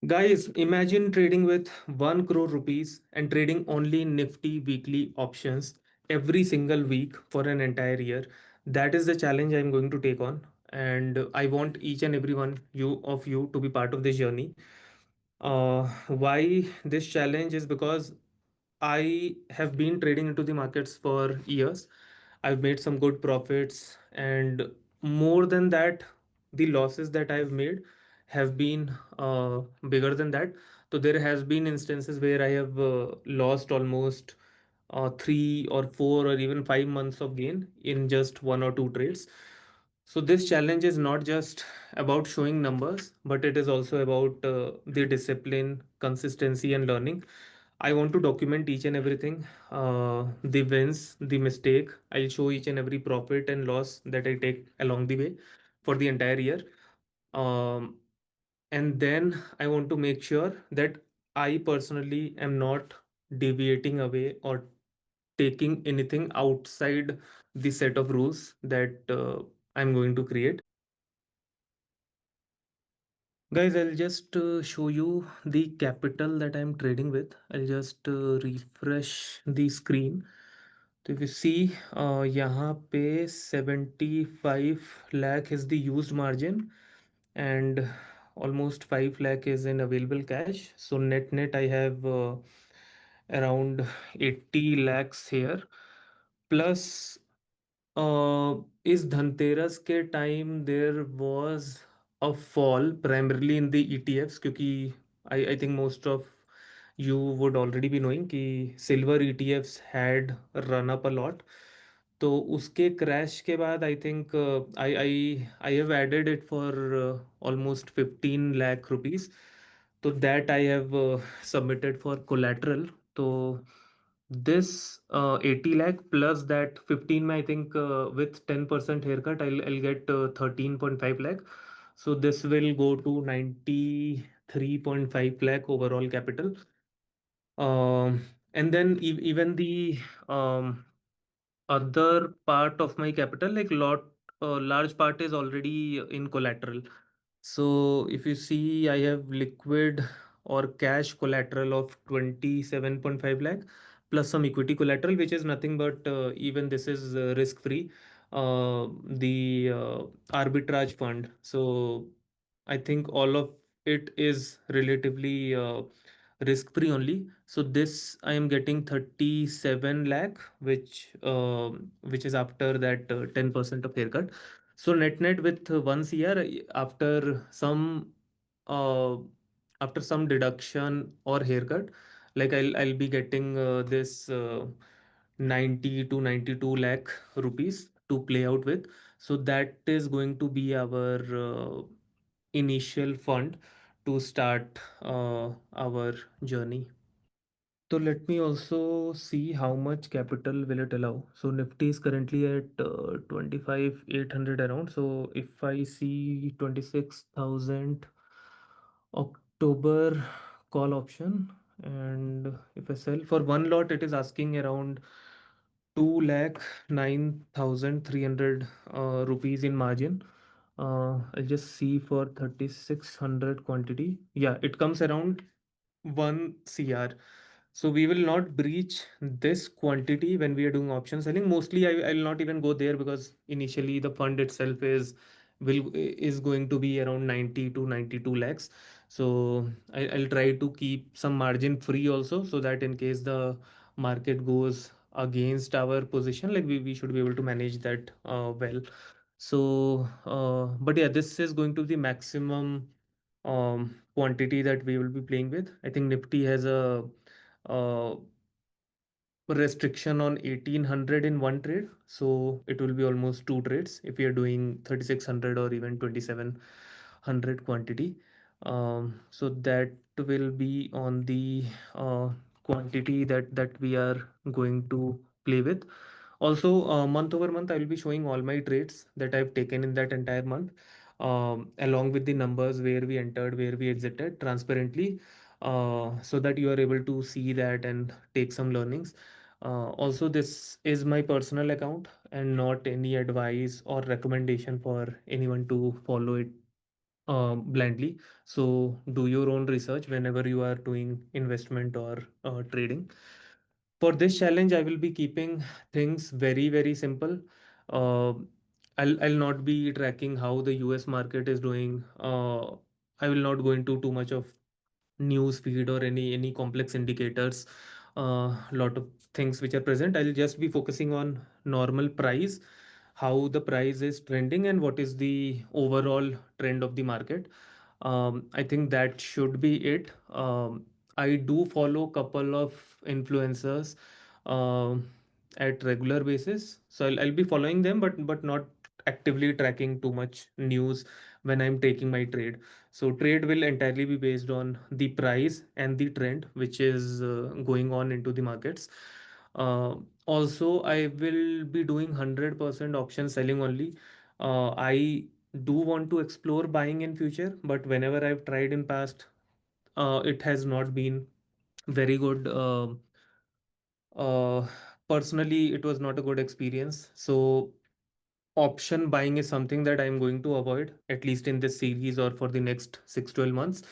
Guys, imagine trading with 1 crore rupees and trading only Nifty weekly options every single week for an entire year. That is the challenge I'm going to take on. And I want each and every one you to be part of this journey. Why this challenge is because I have been trading into the markets for years. I've made some good profits, and more than that, the losses that I've made have been bigger than that. So there has been instances where I have lost almost 3 or 4 or even 5 months of gain in just one or two trades. So this challenge is not just about showing numbers, but it is also about the discipline, consistency, and learning. I want to document each and everything, the wins, the mistake. I'll show each and every profit and loss that I take along the way for the entire year. Um, and then I want to make sure that I personally am not deviating away or taking anything outside the set of rules that I'm going to create. Guys, I'll just show you the capital that I'm trading with. I'll just refresh the screen. तो if you see, यहाँ पे 75 lakh is the used margin and almost 5 lakh is in available cash. So net I have around 80 lakhs here. Plus इस धनतेरस के time there was a fall primarily in the ETFs क्योंकि I think most of you would already be knowing कि silver ETFs had run up a lot. तो उसके crash के बाद I think I I I have added it for almost 15 lakh rupees. तो that I have submitted for collateral. तो this 80 lakh plus that 15 I think with 10% haircut I'll get 13.5 lakh. So this will go to 93.5 lakh overall capital. And then even the um, other part of my capital, like large part is already in collateral. So if you see, I have liquid or cash collateral of 27.5 lakh plus some equity collateral, which is nothing but even this is risk free. The arbitrage fund. So I think all of it is relatively risk free only. So this I am getting 37 lakh, which is after that 10% of haircut. So net with 1 CR after some uh, after some deduction or haircut, like I'll be getting this 90 to 92 lakh rupees to play out with. So that is going to be our initial fund to start our journey. So let me also see how much capital will it allow. So Nifty is currently at 25,800 around. So if I see 26,000 October call option, and if I sell for one lot, it is asking around 2,09,300 rupees in margin. I'll just see for 3,600 quantity. Yeah, it comes around 1 CR. So we will not breach this quantity when we are doing option selling. Mostly I'll not even go there because initially the fund itself is going to be around 90 to 92 lakhs. So I'll try to keep some margin free also so that in case the market goes against our position, like we should be able to manage that well. So but yeah, this is going to be the maximum quantity that we will be playing with. I think Nifty has a uh, restriction on 1,800 in one trade, so it will be almost two trades if we are doing 3,600 or even 2,700 quantity. So that will be on the quantity that we are going to play with. Also, month over month, I will be showing all my trades that I've taken in that entire month, along with the numbers where we entered, where we exited transparently, so that you are able to see that and take some learnings. Also, this is my personal account and not any advice or recommendation for anyone to follow it. blindly. So do your own research whenever you are doing investment or trading. For this challenge, I will be keeping things very, very simple. Uh, I'll not be tracking how the US market is doing. I will not go into too much of news feed or any complex indicators. Lot of things which are present. I'll just be focusing on normal price, how the price is trending, and what is the overall trend of the market. I think that should be it. I do follow couple of influencers um at regular basis, so I'll be following them, but not actively tracking too much news when I'm taking my trade. So trade will entirely be based on the price and the trend which is going on into the markets. Also, I will be doing 100% option selling only. I do want to explore buying in future, but whenever I've tried in past, it has not been very good. Uh, Personally, it was not a good experience. So option buying is something that I'm going to avoid, at least in this series or for the next 6 12 months.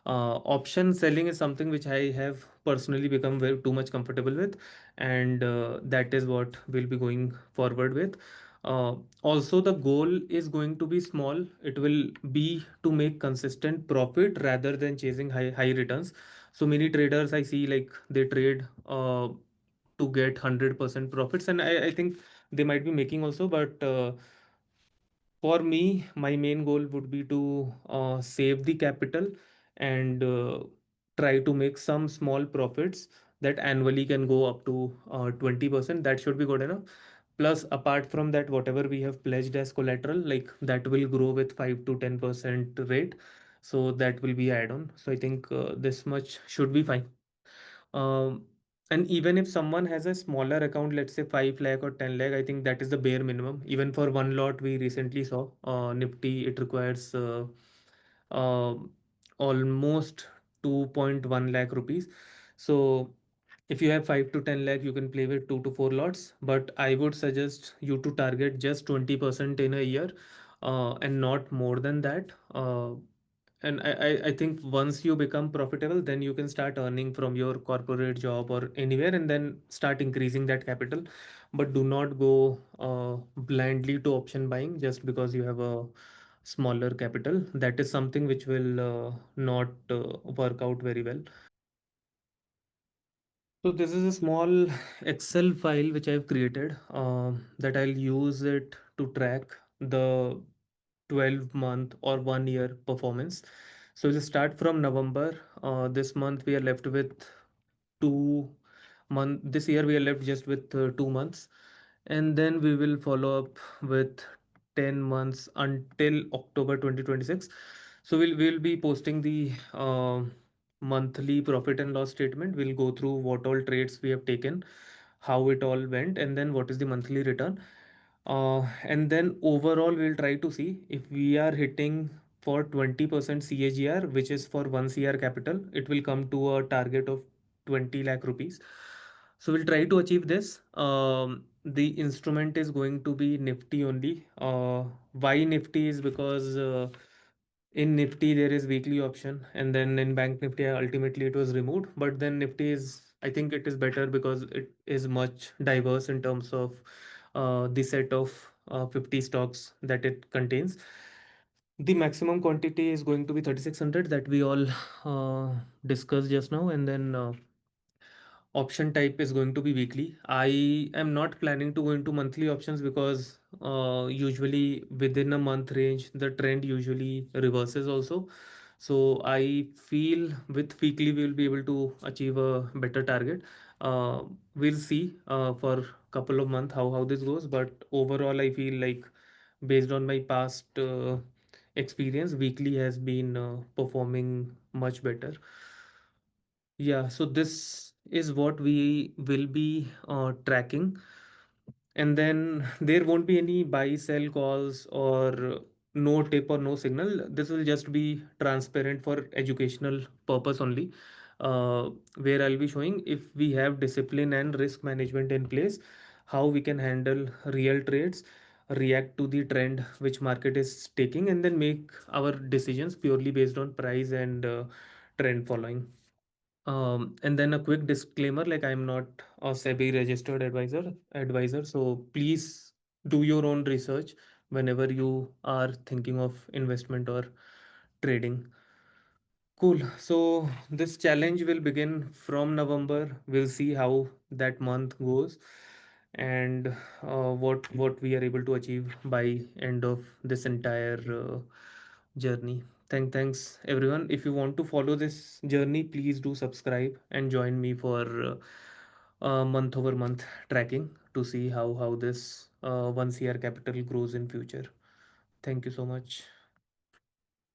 Option selling is something which I have personally become very too much comfortable with, and that is what we'll be going forward with. Also, the goal is going to be small. It will be to make consistent profit rather than chasing high returns. So many traders I see, like, they trade to get 100% profits, and I think they might be making also, but for me, my main goal would be to save the capital and try to make some small profits that annually can go up to 20%. That should be good enough. Plus, apart from that, whatever we have pledged as collateral, like, that will grow with 5 to 10% rate. So that will be add on. So I think this much should be fine. Um, and even if someone has a smaller account, let's say 5 lakh or 10 lakh, I think that is the bare minimum. Even for one lot, we recently saw Nifty, it requires uh, almost 2.1 lakh rupees. So if you have 5 to 10 lakh, you can play with 2 to 4 lots. But I would suggest you to target just 20% in a year, and not more than that. And I think once you become profitable, then you can start earning from your corporate job or anywhere, and then start increasing that capital. But do not go blindly to option buying just because you have a smaller capital. That is something which will not work out very well. So this is a small Excel file which I've created, that I'll use it to track the 12-month or 1 year performance. So we'll start from November. This month we are left with 2 month. This year we are left just with 2 months, and then we will follow up with 10 months until October 2026. So we'll be posting the monthly profit and loss statement. We'll go through what all trades we have taken, how it all went, and then what is the monthly return. And then overall, we'll try to see if we are hitting for 20% CAGR, which is for 1 CR capital, it will come to a target of 20 lakh rupees. So we'll try to achieve this. The instrument is going to be Nifty only. Why Nifty is because in Nifty there is weekly option, and then in Bank Nifty ultimately it was removed. But then Nifty is, I think it is better because it is much diverse in terms of the set of 50 stocks that it contains. The maximum quantity is going to be 3600 that we all discussed just now, and then option type is going to be weekly. I am not planning to go into monthly options because usually within a month range, the trend usually reverses also. So I feel with weekly we will be able to achieve a better target. We'll see for couple of months how this goes, but overall I feel like based on my past experience, weekly has been performing much better. Yeah, so this is what we will be tracking. And then there won't be any buy sell calls or no tip or no signal. This will just be transparent for educational purpose only, where I'll be showing if we have discipline and risk management in place, how we can handle real trades. react to the trend which market is taking, and then make our decisions purely based on price and trend following. And then a quick disclaimer, like I'm not a SEBI registered advisor, so please do your own research whenever you are thinking of investment or trading. Cool. So this challenge will begin from November. We'll see how that month goes, and what we are able to achieve by end of this entire journey. Thanks everyone. If you want to follow this journey, please do subscribe and join me for month over month tracking to see how this 1 CR capital grows in future. Thank you so much.